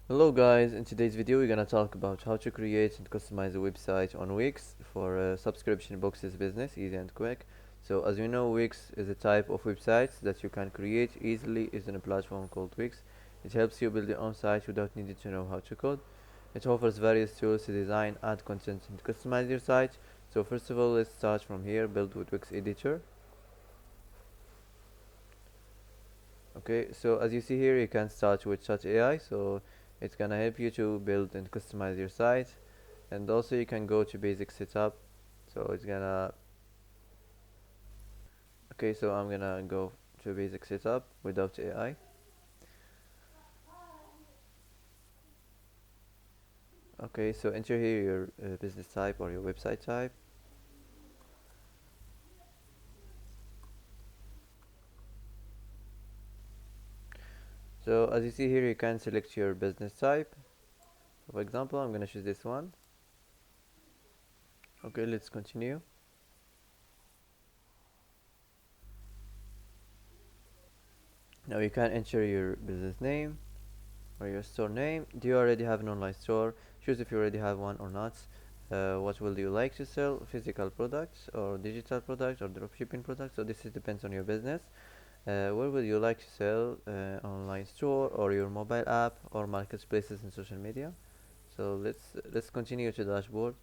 Hello guys, in today's video we're gonna talk about how to create and customize a website on Wix for a subscription boxes business, easy and quick. So as you know, Wix is a type of websites that you can create easily using a platform called Wix. It helps you build your own site without needing to know how to code. It offers various tools to design, add content and customize your site. So first of all, let's start from here, build with Wix editor. Okay, so as you see here, you can start with Chat AI, so it's gonna help you to build and customize your site. And also you can go to basic setup, so it's gonna okay, so I'm gonna go to basic setup without AI. Okay, so enter here your business type or your website type. So as you see here, you can select your business type. For example, I'm gonna choose this one. Okay, let's continue. Now you can enter your business name or your store name. Do you already have an online store? Choose if you already have one or not. What will you like to sell? Physical products or digital products or dropshipping products? So this is depends on your business. Where would you like to sell? Online store or your mobile app or marketplaces and social media? So let's continue to the dashboard.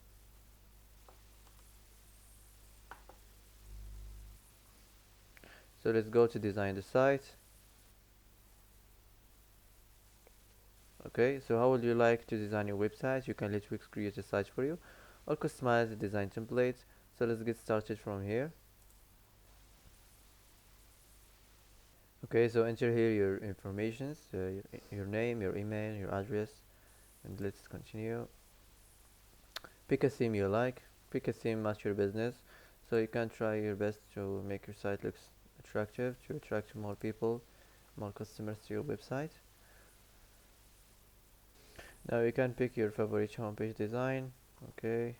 So let's go to design the site. Okay, so how would you like to design your website? You can let Wix create a site for you or customize the design templates. So let's get started from here. Okay, so enter here your informations, your name, your email, your address, and let's continue. Pick a theme you like. Pick a theme match your business, so you can try your best to make your site looks attractive to attract more people, more customers to your website. Now you can pick your favorite homepage design. Okay,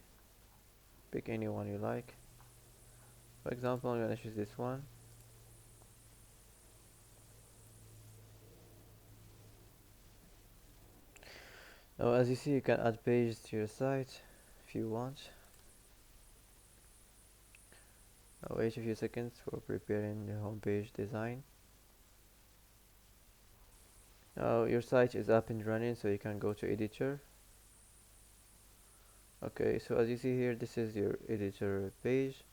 pick any one you like. For example, I'm gonna choose this one. Now as you see, you can add pages to your site if you want. Now wait a few seconds for preparing the homepage design. Now your site is up and running, so you can go to editor. Okay, so as you see here, this is your editor page.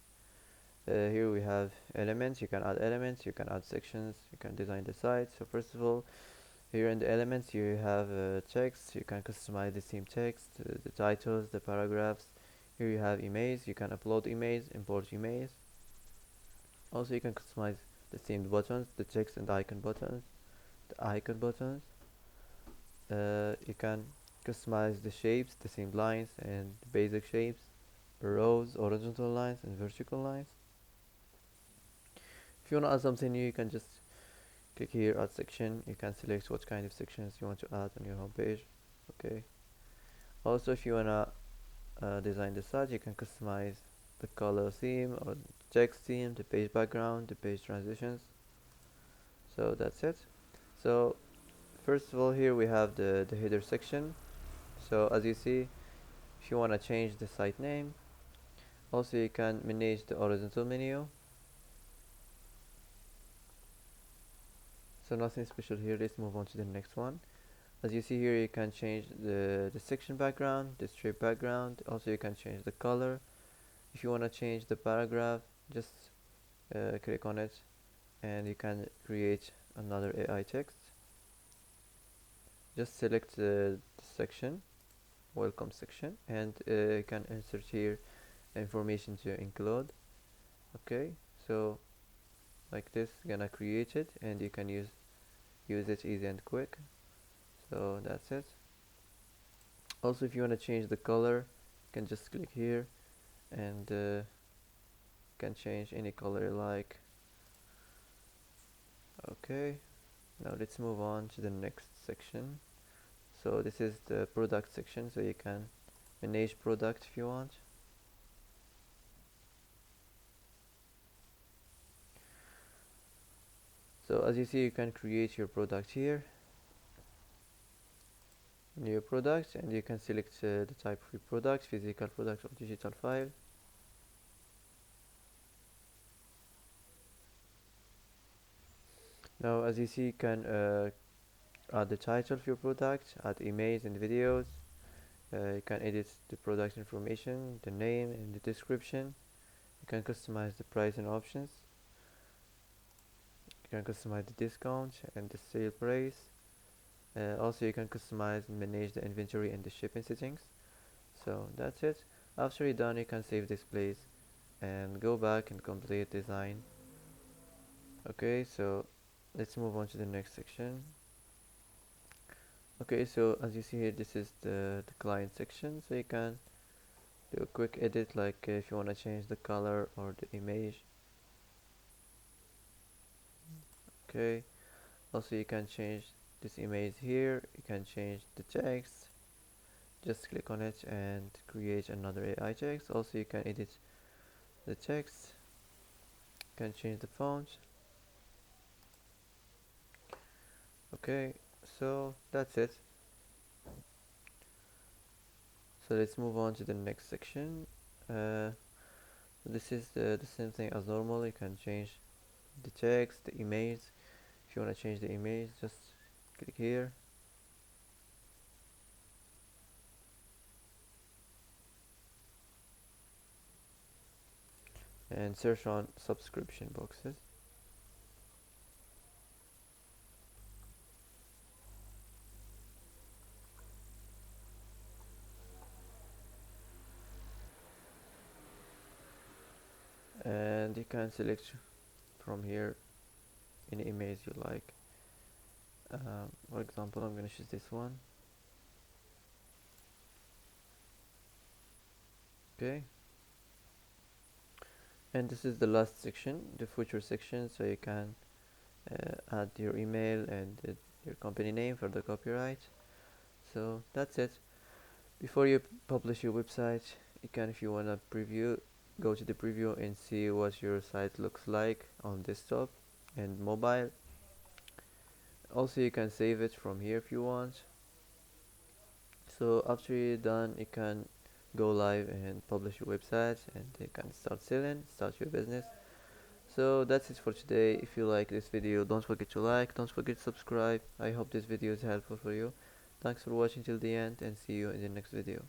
Here we have elements. You can add elements, you can add sections, you can design the site. So first of all, here in the elements you have text. You can customize the theme text, the titles, the paragraphs. Here you have emails. You can upload emails, import emails. Also you can customize the themed buttons, the text and icon buttons, the icon buttons. You can customize the shapes, the themed lines and the basic shapes, rows, horizontal lines and vertical lines. If you want to add something new, you can just click here, add section. You can select what kind of sections you want to add on your home page. Okay. Also, if you want to design the site, you can customize the color theme or text theme, the page background, the page transitions. So that's it. So first of all, here we have the header section. So as you see, if you want to change the site name, also you can manage the horizontal menu. So nothing special here. Let's move on to the next one. As you see here, you can change the section background, the strip background. Also you can change the color. If you want to change the paragraph, just click on it and you can create another AI text. Just select the section, welcome section, and you can insert here information to include. Okay, so like this, gonna create it and you can use it easy and quick. So that's it. Also, if you want to change the color, you can just click here and can change any color you like. Okay, now let's move on to the next section. So this is the product section, so you can manage product if you want. So as you see, you can create your product here. new products, and you can select the type of your product, physical product or digital file. Now as you see, you can add the title of your product, add images and videos. You can edit the product information, the name and the description. You can customize the price and options. You can customize the discount and the sale price. Also you can customize and manage the inventory and the shipping settings. So that's it. After you're done, you can save this place and go back and complete design. Okay, so let's move on to the next section. Okay, so as you see here, this is the client section, so you can do a quick edit, like if you want to change the color or the image. Okay, also you can change this image here, you can change the text, just click on it and create another AI text. Also you can edit the text, you can change the font. Okay, so that's it. So let's move on to the next section. This is the same thing as normal. You can change the text, the image. If you want to change the image, just click here and search on subscription boxes. And you can select from here any image you like. For example, I'm gonna choose this one. Okay, and this is the last section, the future section, so you can add your email and your company name for the copyright. So that's it. Before you publish your website, you can, if you wanna preview, go to the preview and see what your site looks like on desktop and mobile. Also you can save it from here if you want. So after you're done, you can go live and publish your website, and you can start selling, start your business. So that's it for today. If you like this video, don't forget to like, don't forget to subscribe. I hope this video is helpful for you. Thanks for watching till the end, and see you in the next video.